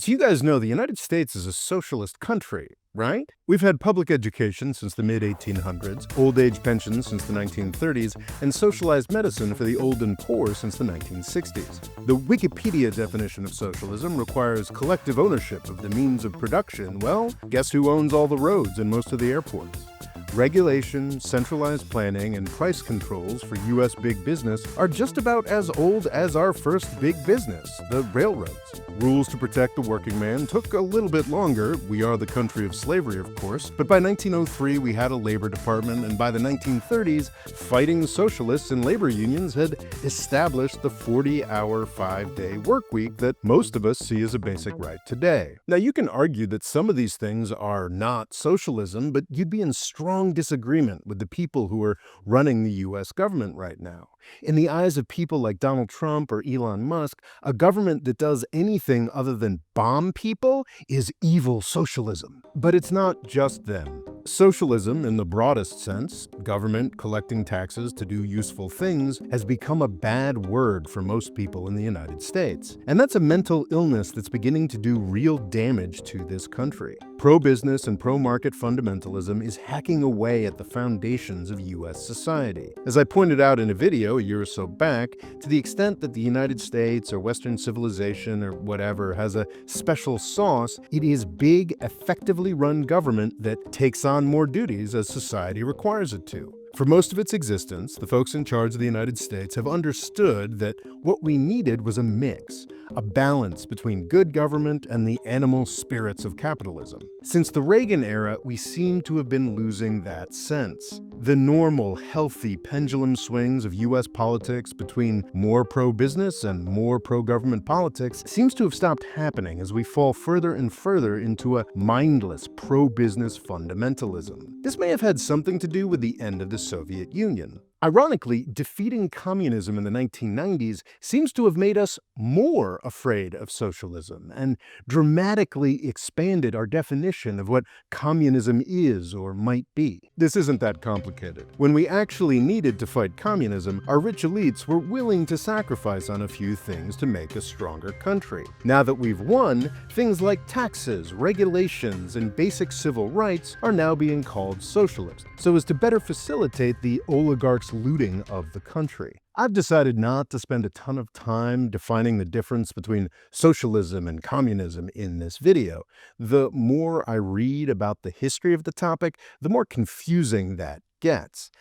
So you guys know the United States is a socialist country, right? We've had public education since the mid-1800s, old-age pensions since the 1930s, and socialized medicine for the old and poor since the 1960s. The Wikipedia definition of socialism requires collective ownership of the means of production. Well, guess who owns all the roads and most of the airports? Regulation, centralized planning, and price controls for U.S. big business are just about as old as our first big business, the railroads. Rules to protect the working man took a little bit longer. We are the country of slavery, of course, but by 1903 we had a labor department, and by the 1930s, fighting socialists and labor unions had established the 40-hour, 5-day work week that most of us see as a basic right today. Now, you can argue that some of these things are not socialism, but you'd be in strong disagreement with the people who are running the U.S. government right now. In the eyes of people like Donald Trump or Elon Musk, a government that does anything other than bomb people is evil socialism. But it's not just them. Socialism, in the broadest sense, government collecting taxes to do useful things, has become a bad word for most people in the United States. And that's a mental illness that's beginning to do real damage to this country. Pro-business and pro-market fundamentalism is hacking away at the foundations of U.S. society. As I pointed out in a video a year or so back, to the extent that the United States or Western civilization or whatever has a special sauce, it is big, effectively run government that takes on more duties as society requires it to. For most of its existence, the folks in charge of the United States have understood that what we needed was a mix, a balance between good government and the animal spirits of capitalism. Since the Reagan era, we seem to have been losing that sense. The normal, healthy pendulum swings of U.S. politics between more pro-business and more pro-government politics seems to have stopped happening as we fall further and further into a mindless pro-business fundamentalism. This may have had something to do with the end of the Soviet Union. Ironically, defeating communism in the 1990s seems to have made us more afraid of socialism and dramatically expanded our definition of what communism is or might be. This isn't that complicated. When we actually needed to fight communism, our rich elites were willing to sacrifice on a few things to make a stronger country. Now that we've won, things like taxes, regulations, and basic civil rights are now being called socialist, so as to better facilitate the oligarchs' looting of the country. I've decided not to spend a ton of time defining the difference between socialism and communism in this video. The more I read about the history of the topic, the more confusing that gets.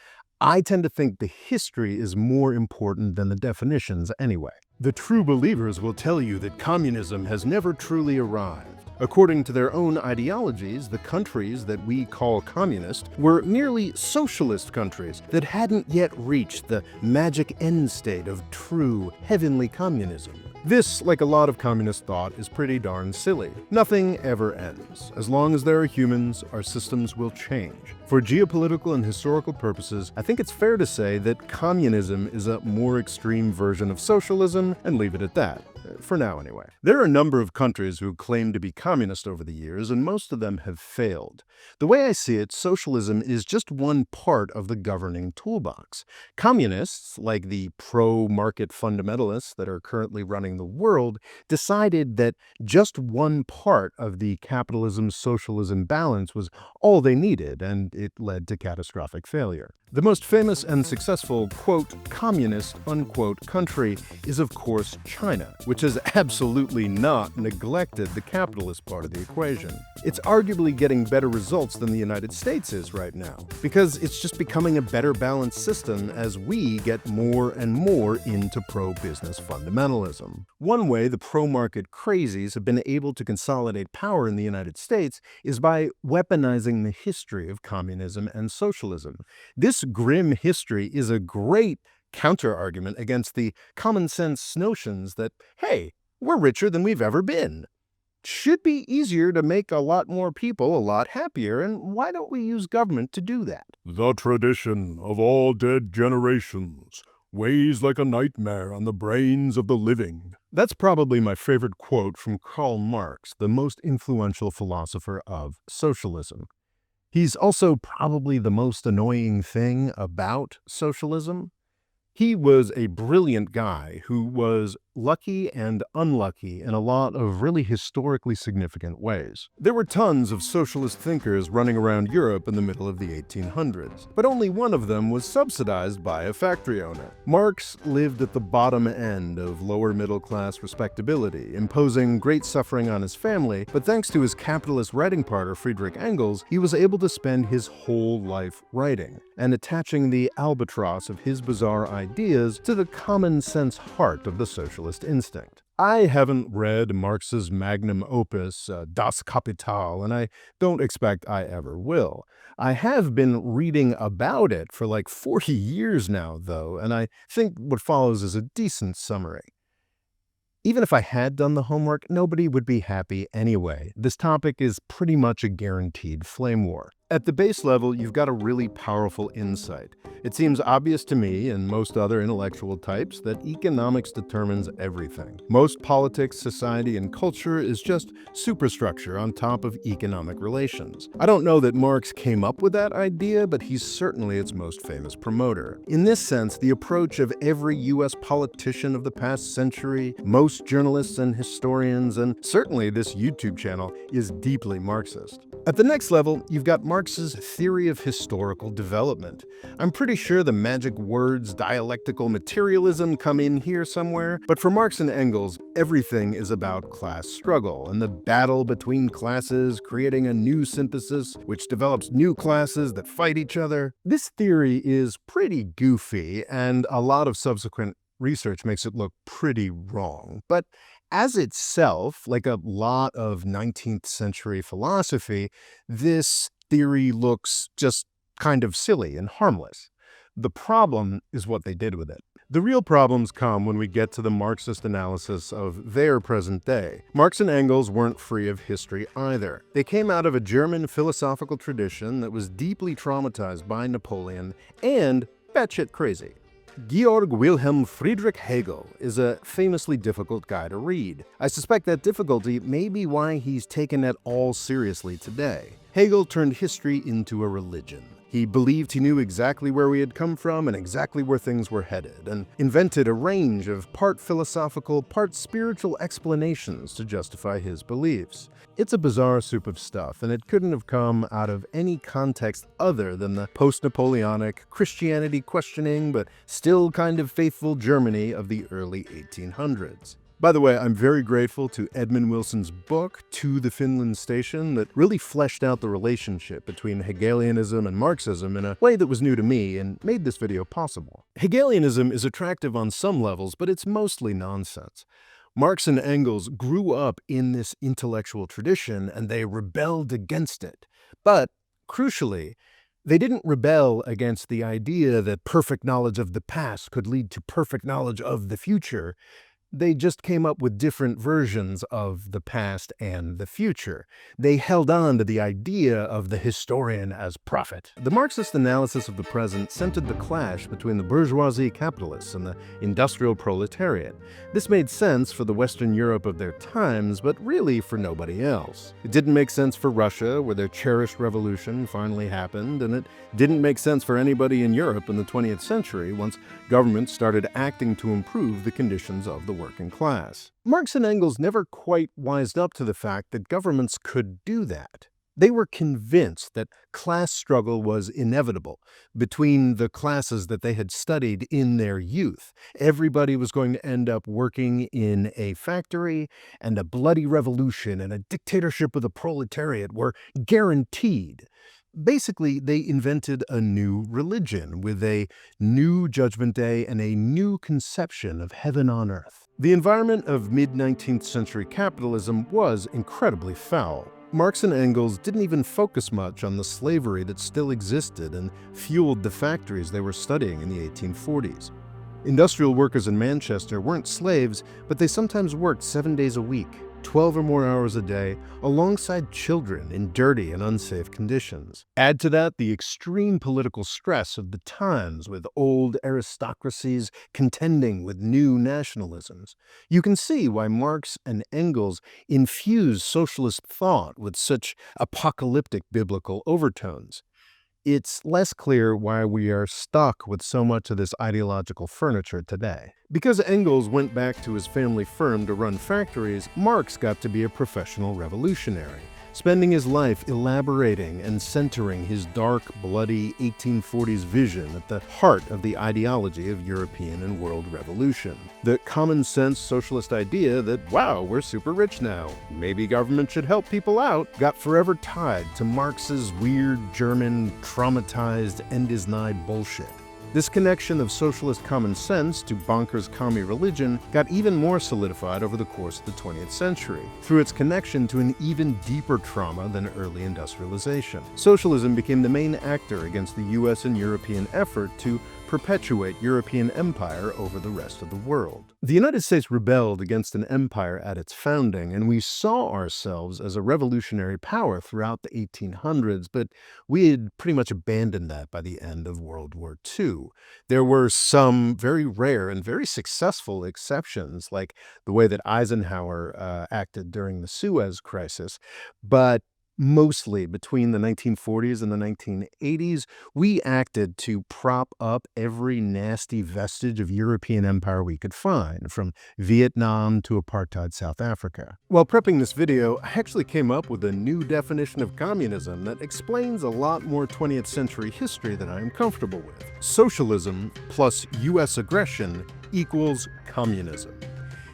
I tend to think the history is more important than the definitions anyway. The true believers will tell you that communism has never truly arrived. According to their own ideologies, the countries that we call communist were merely socialist countries that hadn't yet reached the magic end state of true heavenly communism. This, like a lot of communist thought, is pretty darn silly. Nothing ever ends. As long as there are humans, our systems will change. For geopolitical and historical purposes, I think it's fair to say that communism is a more extreme version of socialism, and leave it at that. For now, anyway. There are a number of countries who claim to be communist over the years, and most of them have failed. The way I see it, socialism is just one part of the governing toolbox. Communists, like the pro-market fundamentalists that are currently running the world, decided that just one part of the capitalism-socialism balance was all they needed, and it led to catastrophic failure. The most famous and successful, quote, communist, unquote, country is, of course, China, which has absolutely not neglected the capitalist part of the equation. It's arguably getting better results than the United States is right now, because it's just becoming a better balanced system as we get more and more into pro-business fundamentalism. One way the pro-market crazies have been able to consolidate power in the United States is by weaponizing the history of communism and socialism. This grim history is a great counter-argument against the common-sense notions that, hey, we're richer than we've ever been. Should be easier to make a lot more people a lot happier, and why don't we use government to do that? The tradition of all dead generations weighs like a nightmare on the brains of the living. That's probably my favorite quote from Karl Marx, the most influential philosopher of socialism. He's also probably the most annoying thing about socialism. He was a brilliant guy who was lucky and unlucky in a lot of really historically significant ways. There were tons of socialist thinkers running around Europe in the middle of the 1800s, but only one of them was subsidized by a factory owner. Marx lived at the bottom end of lower middle class respectability, imposing great suffering on his family, but thanks to his capitalist writing partner Friedrich Engels, he was able to spend his whole life writing and attaching the albatross of his bizarre ideas to the common sense heart of the socialist instinct. I haven't read Marx's magnum opus, Das Kapital, and I don't expect I ever will. I have been reading about it for like 40 years now, though, and I think what follows is a decent summary. Even if I had done the homework, nobody would be happy anyway. This topic is pretty much a guaranteed flame war. At the base level, you've got a really powerful insight. It seems obvious to me and most other intellectual types that economics determines everything. Most politics, society, and culture is just superstructure on top of economic relations. I don't know that Marx came up with that idea, but he's certainly its most famous promoter. In this sense, the approach of every US politician of the past century, most journalists and historians, and certainly this YouTube channel, is deeply Marxist. At the next level, you've got Marx's theory of historical development. I'm pretty sure the magic words dialectical materialism come in here somewhere, but for Marx and Engels, everything is about class struggle and the battle between classes, creating a new synthesis which develops new classes that fight each other. This theory is pretty goofy, and a lot of subsequent research makes it look pretty wrong. But as itself, like a lot of 19th century philosophy, this theory looks just kind of silly and harmless. The problem is what they did with it. The real problems come when we get to the Marxist analysis of their present day. Marx and Engels weren't free of history either. They came out of a German philosophical tradition that was deeply traumatized by Napoleon and batshit crazy. Georg Wilhelm Friedrich Hegel is a famously difficult guy to read. I suspect that difficulty may be why he's taken at all seriously today. Hegel turned history into a religion. He believed he knew exactly where we had come from and exactly where things were headed, and invented a range of part philosophical, part spiritual explanations to justify his beliefs. It's a bizarre soup of stuff, and it couldn't have come out of any context other than the post-Napoleonic, Christianity questioning, but still kind of faithful Germany of the early 1800s. By the way, I'm very grateful to Edmund Wilson's book, To the Finland Station, that really fleshed out the relationship between Hegelianism and Marxism in a way that was new to me and made this video possible. Hegelianism is attractive on some levels, but it's mostly nonsense. Marx and Engels grew up in this intellectual tradition and they rebelled against it. But, crucially, they didn't rebel against the idea that perfect knowledge of the past could lead to perfect knowledge of the future. They just came up with different versions of the past and the future. They held on to the idea of the historian as prophet. The Marxist analysis of the present centered the clash between the bourgeoisie capitalists and the industrial proletariat. This made sense for the Western Europe of their times, but really for nobody else. It didn't make sense for Russia, where their cherished revolution finally happened, and it didn't make sense for anybody in Europe in the 20th century once governments started acting to improve the conditions of the working class. Marx and Engels never quite wised up to the fact that governments could do that. They were convinced that class struggle was inevitable between the classes that they had studied in their youth. Everybody was going to end up working in a factory, and a bloody revolution and a dictatorship of the proletariat were guaranteed. Basically, they invented a new religion with a new judgment day and a new conception of heaven on earth. The environment of mid-19th century capitalism was incredibly foul. Marx and Engels didn't even focus much on the slavery that still existed and fueled the factories they were studying in the 1840s. Industrial workers in Manchester weren't slaves, but they sometimes worked 7 days a week, 12 or more hours a day, alongside children in dirty and unsafe conditions. Add to that the extreme political stress of the times, with old aristocracies contending with new nationalisms. You can see why Marx and Engels infused socialist thought with such apocalyptic biblical overtones. it's less clear why we are stuck with so much of this ideological furniture today. Because Engels went back to his family firm to run factories, Marx got to be a professional revolutionary, spending his life elaborating and centering his dark, bloody 1840s vision at the heart of the ideology of European and world revolution. The common-sense socialist idea that, wow, we're super rich now, maybe government should help people out, got forever tied to Marx's weird, German, traumatized, end-is-nigh bullshit. This connection of socialist common sense to bonkers commie religion got even more solidified over the course of the 20th century, through its connection to an even deeper trauma than early industrialization. Socialism became the main actor against the US and European effort to perpetuate European empire over the rest of the world. The United States rebelled against an empire at its founding, and we saw ourselves as a revolutionary power throughout the 1800s, but we had pretty much abandoned that by the end of World War II. There were some very rare and very successful exceptions, like the way that Eisenhower acted during the Suez Crisis, but mostly between the 1940s and the 1980s, we acted to prop up every nasty vestige of European empire we could find, from Vietnam to apartheid South Africa. While prepping this video, I actually came up with a new definition of communism that explains a lot more 20th century history than I am comfortable with. Socialism plus US aggression equals communism.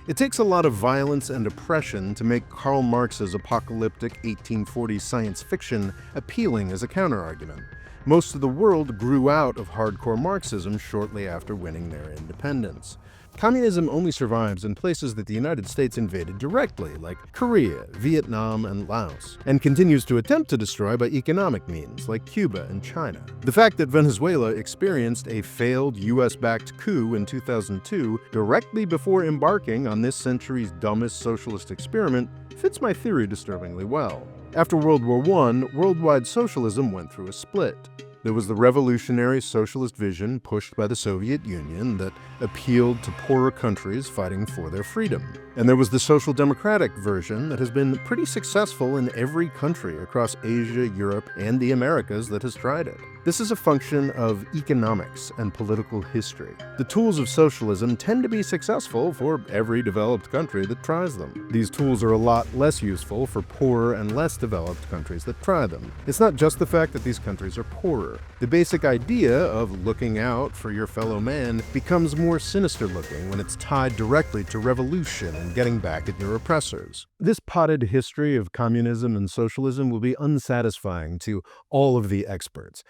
It takes a lot of violence and oppression to make Karl Marx's apocalyptic 1840s science fiction appealing as a counterargument. Most of the world grew out of hardcore Marxism shortly after winning their independence. Communism only survives in places that the United States invaded directly, like Korea, Vietnam, and Laos, and continues to attempt to destroy by economic means, like Cuba and China. The fact that Venezuela experienced a failed US-backed coup in 2002 directly before embarking on this century's dumbest socialist experiment fits my theory disturbingly well. After World War I, worldwide socialism went through a split. There was the revolutionary socialist vision pushed by the Soviet Union that appealed to poorer countries fighting for their freedom. And there was the social democratic version that has been pretty successful in every country across Asia, Europe, and the Americas that has tried it. This is a function of economics and political history. The tools of socialism tend to be successful for every developed country that tries them. These tools are a lot less useful for poorer and less developed countries that try them. It's not just the fact that these countries are poorer. The basic idea of looking out for your fellow man becomes more sinister looking when it's tied directly to revolution and getting back at your oppressors. This potted history of communism and socialism will be unsatisfying to all of the experts.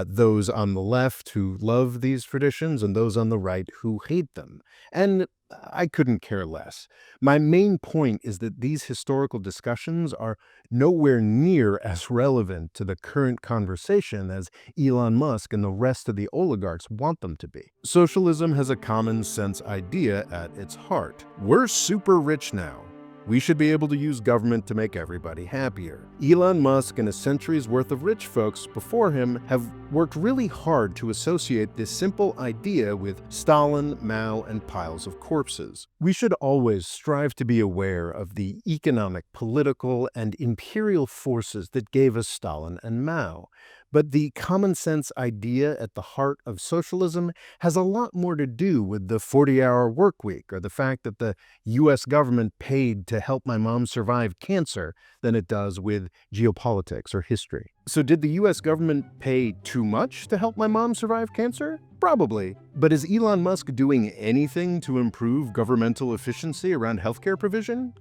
Those on the left who love these traditions and those on the right who hate them. And I couldn't care less. My main point is that these historical discussions are nowhere near as relevant to the current conversation as Elon Musk and the rest of the oligarchs want them to be. Socialism has a common sense idea at its heart. We're super rich now. We should be able to use government to make everybody happier. Elon Musk and a century's worth of rich folks before him have worked really hard to associate this simple idea with Stalin, Mao, and piles of corpses. We should always strive to be aware of the economic, political, and imperial forces that gave us Stalin and Mao. But the common sense idea at the heart of socialism has a lot more to do with the 40-hour work week or the fact that the US government paid to help my mom survive cancer than it does with geopolitics or history. So did the US government pay too much to help my mom survive cancer? Probably. But is Elon Musk doing anything to improve governmental efficiency around healthcare provision?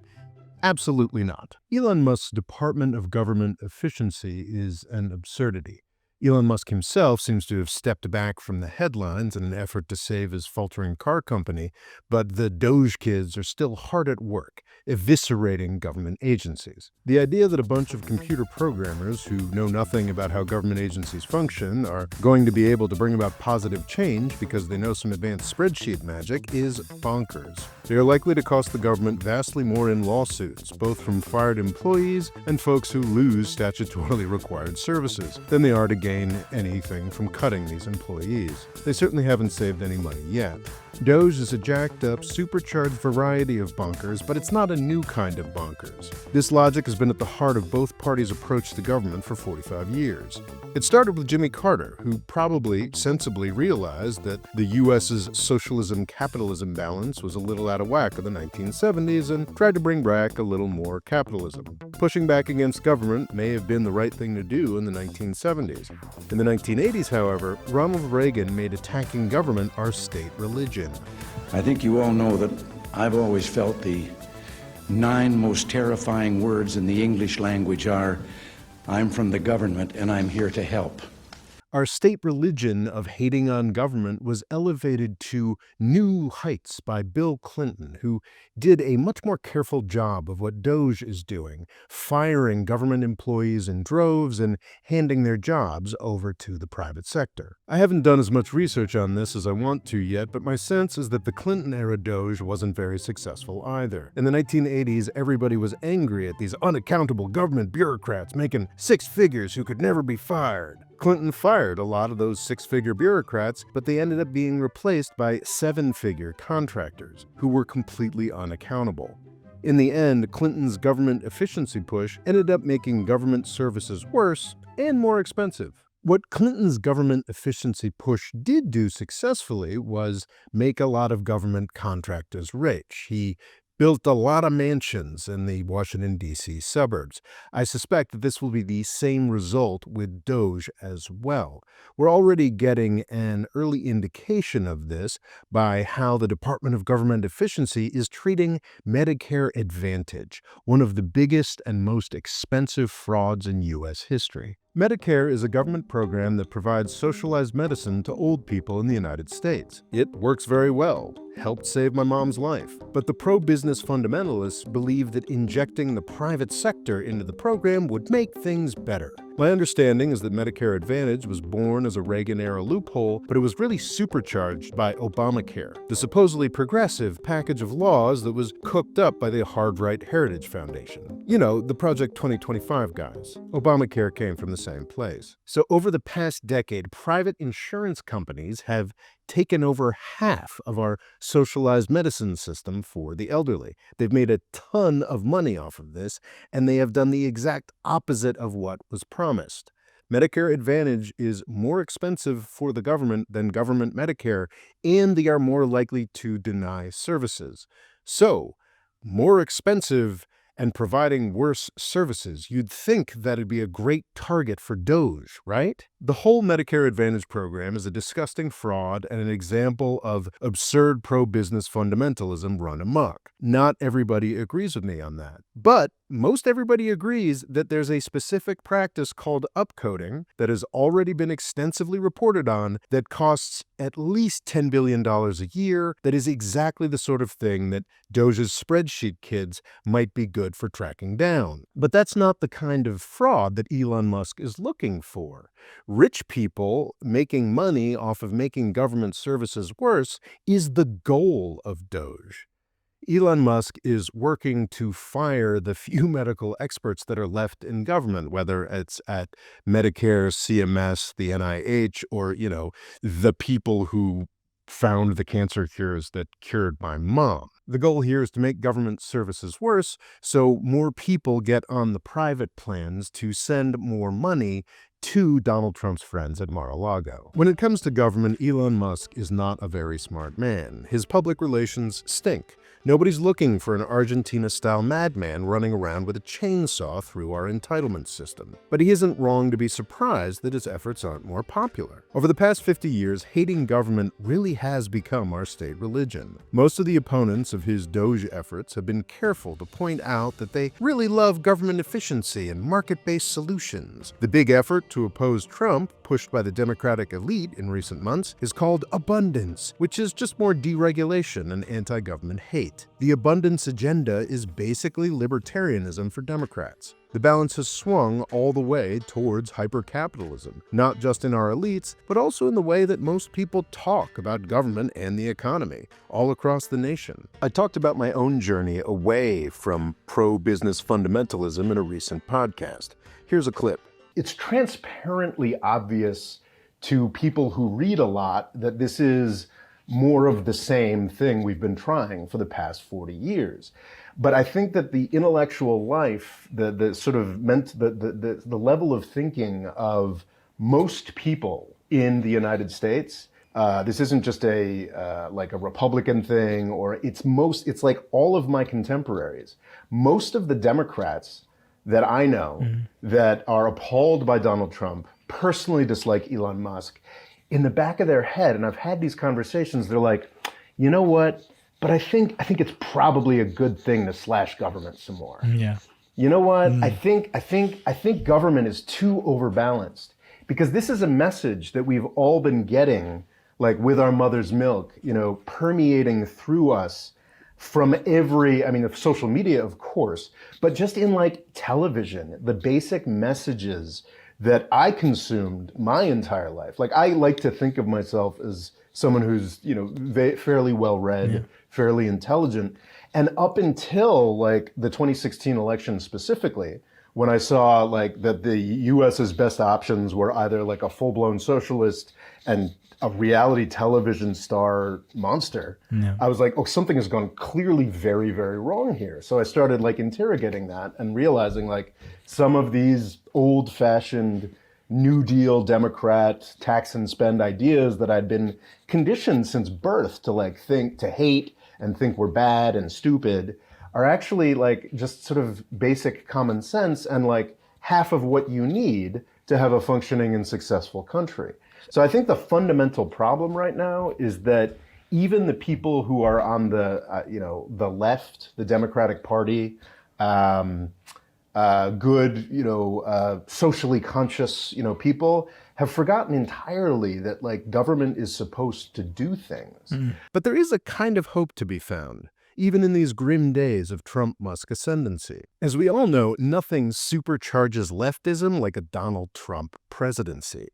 Absolutely not. Elon Musk's Department of Government Efficiency is an absurdity. Elon Musk himself seems to have stepped back from the headlines in an effort to save his faltering car company, but the DOGE kids are still hard at work, eviscerating government agencies. The idea that a bunch of computer programmers who know nothing about how government agencies function are going to be able to bring about positive change because they know some advanced spreadsheet magic is bonkers. They are likely to cost the government vastly more in lawsuits, both from fired employees and folks who lose statutorily required services, than they are to gain anything from cutting these employees. They certainly haven't saved any money yet. DOGE is a jacked up, supercharged variety of bonkers, but it's not a new kind of bonkers. This logic has been at the heart of both parties' approach to government for 45 years. It started with Jimmy Carter, who probably sensibly realized that the U.S.'s socialism-capitalism balance was a little out of whack in the 1970s and tried to bring back a little more capitalism. Pushing back against government may have been the right thing to do in the 1970s. In the 1980s, however, Ronald Reagan made attacking government our state religion. I think you all know that I've always felt the 9 most terrifying words in the English language are, "I'm from the government and I'm here to help." Our state religion of hating on government was elevated to new heights by Bill Clinton, who did a much more careful job of what DOGE is doing, firing government employees in droves and handing their jobs over to the private sector. I haven't done as much research on this as I want to yet, but my sense is that the Clinton-era DOGE wasn't very successful either. In the 1980s, everybody was angry at these unaccountable government bureaucrats making 6 figures who could never be fired. Clinton fired a lot of those 6-figure bureaucrats, but they ended up being replaced by 7-figure contractors who were completely unaccountable. In the end, Clinton's government efficiency push ended up making government services worse and more expensive. What Clinton's government efficiency push did do successfully was make a lot of government contractors rich. He built a lot of mansions in the Washington, D.C. suburbs. I suspect that this will be the same result with DOGE as well. We're already getting an early indication of this by how the Department of Government Efficiency is treating Medicare Advantage, one of the biggest and most expensive frauds in U.S. history. Medicare is a government program that provides socialized medicine to old people in the United States. It works very well, helped save my mom's life. But the pro-business fundamentalists believe that injecting the private sector into the program would make things better. My understanding is that Medicare Advantage was born as a Reagan-era loophole, but it was really supercharged by Obamacare, the supposedly progressive package of laws that was cooked up by the hard-right Heritage Foundation. You know, the Project 2025 guys. Obamacare came from the same place. So over the past decade, private insurance companies have taken over half of our socialized medicine system for the elderly. They've made a ton of money off of this, and they have done the exact opposite of what was promised. Medicare Advantage is more expensive for the government than government Medicare, and they are more likely to deny services. So, more expensive and providing worse services. You'd think that'd be a great target for DOGE, right? The whole Medicare Advantage program is a disgusting fraud and an example of absurd pro-business fundamentalism run amok. Not everybody agrees with me on that. But most everybody agrees that there's a specific practice called upcoding that has already been extensively reported on that costs at least $10 billion a year. That is exactly the sort of thing that DOGE's spreadsheet kids might be good for tracking down. But that's not the kind of fraud that Elon Musk is looking for. Rich people making money off of making government services worse is the goal of DOGE. Elon Musk is working to fire the few medical experts that are left in government, whether it's at Medicare, CMS, the NIH, or, the people who found the cancer cures that cured my mom. The goal here is to make government services worse, so more people get on the private plans to send more money to Donald Trump's friends at Mar-a-Lago. When it comes to government, Elon Musk is not a very smart man. His public relations stink. Nobody's looking for an Argentina-style madman running around with a chainsaw through our entitlement system. But he isn't wrong to be surprised that his efforts aren't more popular. Over the past 50 years, hating government really has become our state religion. Most of the opponents of his DOGE efforts have been careful to point out that they really love government efficiency and market-based solutions. The big effort to oppose Trump, pushed by the Democratic elite in recent months, is called abundance, which is just more deregulation and anti-government hate. The abundance agenda is basically libertarianism for Democrats. The balance has swung all the way towards hyper-capitalism, not just in our elites, but also in the way that most people talk about government and the economy, all across the nation. I talked about my own journey away from pro-business fundamentalism in a recent podcast. Here's a clip. It's transparently obvious to people who read a lot that this is more of the same thing we've been trying for the past 40 years. But I think that the intellectual life, the sort of the level of thinking of most people in the United States, this isn't just like a Republican thing, or it's like all of my contemporaries. Most of the Democrats that I know that are appalled by Donald Trump, personally dislike Elon Musk, in the back of their head, and I've had these conversations, they're like, you know what? But I think it's probably a good thing to slash government some more. Yeah. You know what? I think government is too overbalanced, because this is a message that we've all been getting, like with our mother's milk, permeating through us from social media, of course, but just in like television, the basic messages that I consumed my entire life. Like, I like to think of myself as someone who's, fairly well-read, fairly intelligent. And up until like the 2016 election specifically, when I saw like that the US's best options were either like a full-blown socialist and a reality television star monster, I was like, oh, something has gone clearly very, very wrong here. So I started like interrogating that and realizing like some of these old-fashioned New Deal Democrat tax and spend ideas that I'd been conditioned since birth to like think, to hate and think we're bad and stupid, are actually like just sort of basic common sense and like half of what you need to have a functioning and successful country. So I think the fundamental problem right now is that even the people who are on the left, the Democratic Party, good, socially conscious, people have forgotten entirely that like government is supposed to do things. But there is a kind of hope to be found, even in these grim days of Trump-Musk ascendancy. As we all know, nothing supercharges leftism like a Donald Trump presidency.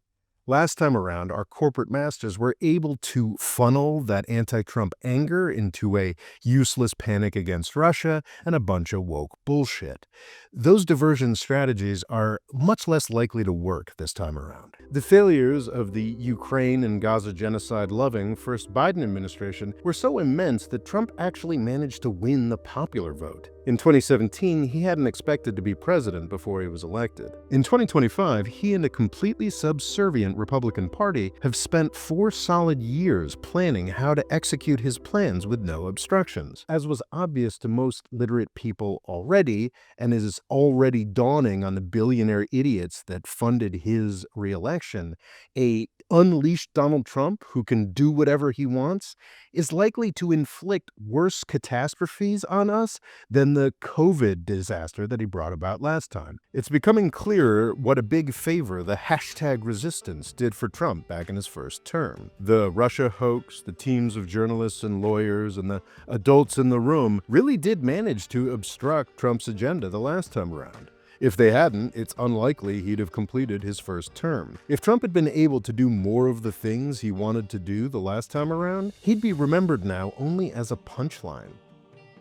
Last time around, our corporate masters were able to funnel that anti-Trump anger into a useless panic against Russia and a bunch of woke bullshit. Those diversion strategies are much less likely to work this time around. The failures of the Ukraine and Gaza genocide-loving first Biden administration were so immense that Trump actually managed to win the popular vote. In 2017, he hadn't expected to be president before he was elected. In 2025, he and a completely subservient Republican Party have spent 4 solid years planning how to execute his plans with no obstructions. As was obvious to most literate people already, and is already dawning on the billionaire idiots that funded his re-election, a unleashed Donald Trump who can do whatever he wants is likely to inflict worse catastrophes on us than the COVID disaster that he brought about last time. It's becoming clearer what a big favor the hashtag resistance did for Trump back in his first term. The Russia hoax, the teams of journalists and lawyers, and the adults in the room really did manage to obstruct Trump's agenda the last time around. If they hadn't, it's unlikely he'd have completed his first term. If Trump had been able to do more of the things he wanted to do the last time around, he'd be remembered now only as a punchline.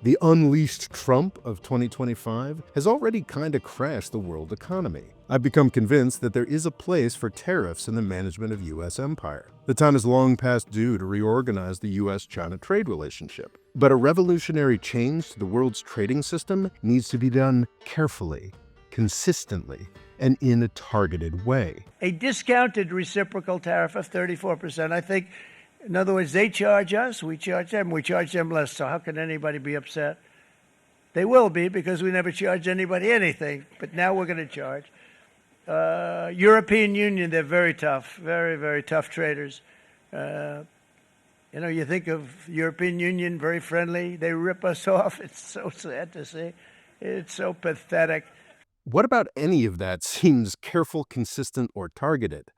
The unleashed Trump of 2025 has already kinda crashed the world economy. I've become convinced that there is a place for tariffs in the management of U.S. empire. The time is long past due to reorganize the U.S.-China trade relationship. But a revolutionary change to the world's trading system needs to be done carefully, consistently, and in a targeted way. A discounted reciprocal tariff of 34%. I think, in other words, they charge us, we charge them less. So how can anybody be upset? They will be, because we never charge anybody anything, but now we're going to charge. European Union, they're very tough, very, very tough traders. You think of European Union, very friendly. They rip us off. It's so sad to see. It's so pathetic. What about any of that seems careful, consistent, or targeted?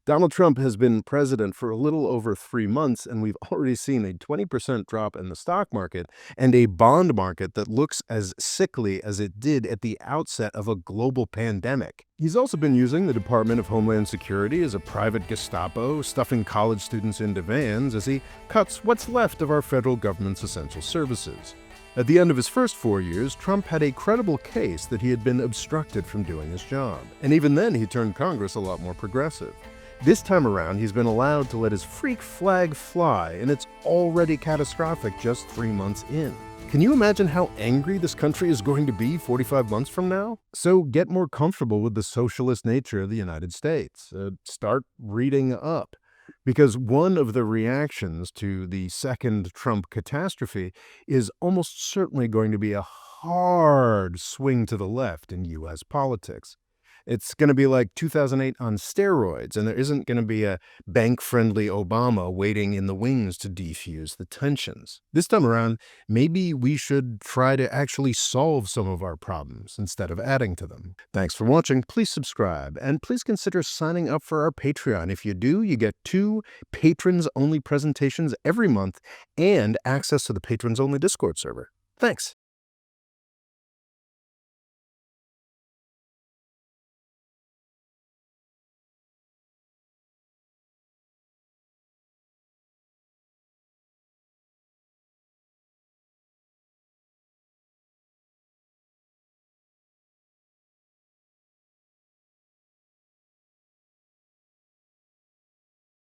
Donald Trump has been president for a little over 3 months, and we've already seen a 20% drop in the stock market and a bond market that looks as sickly as it did at the outset of a global pandemic. He's also been using the Department of Homeland Security as a private Gestapo, stuffing college students into vans as he cuts what's left of our federal government's essential services. At the end of his first 4 years, Trump had a credible case that he had been obstructed from doing his job. And even then, he turned Congress a lot more progressive. This time around, he's been allowed to let his freak flag fly, and it's already catastrophic just 3 months in. Can you imagine how angry this country is going to be 45 months from now? So get more comfortable with the socialist nature of the United States. Start reading up. Because one of the reactions to the second Trump catastrophe is almost certainly going to be a hard swing to the left in U.S. politics. It's going to be like 2008 on steroids, and there isn't going to be a bank-friendly Obama waiting in the wings to defuse the tensions. This time around, maybe we should try to actually solve some of our problems instead of adding to them. Thanks for watching. Please subscribe, and please consider signing up for our Patreon. If you do, you get 2 patrons-only presentations every month and access to the patrons-only Discord server. Thanks.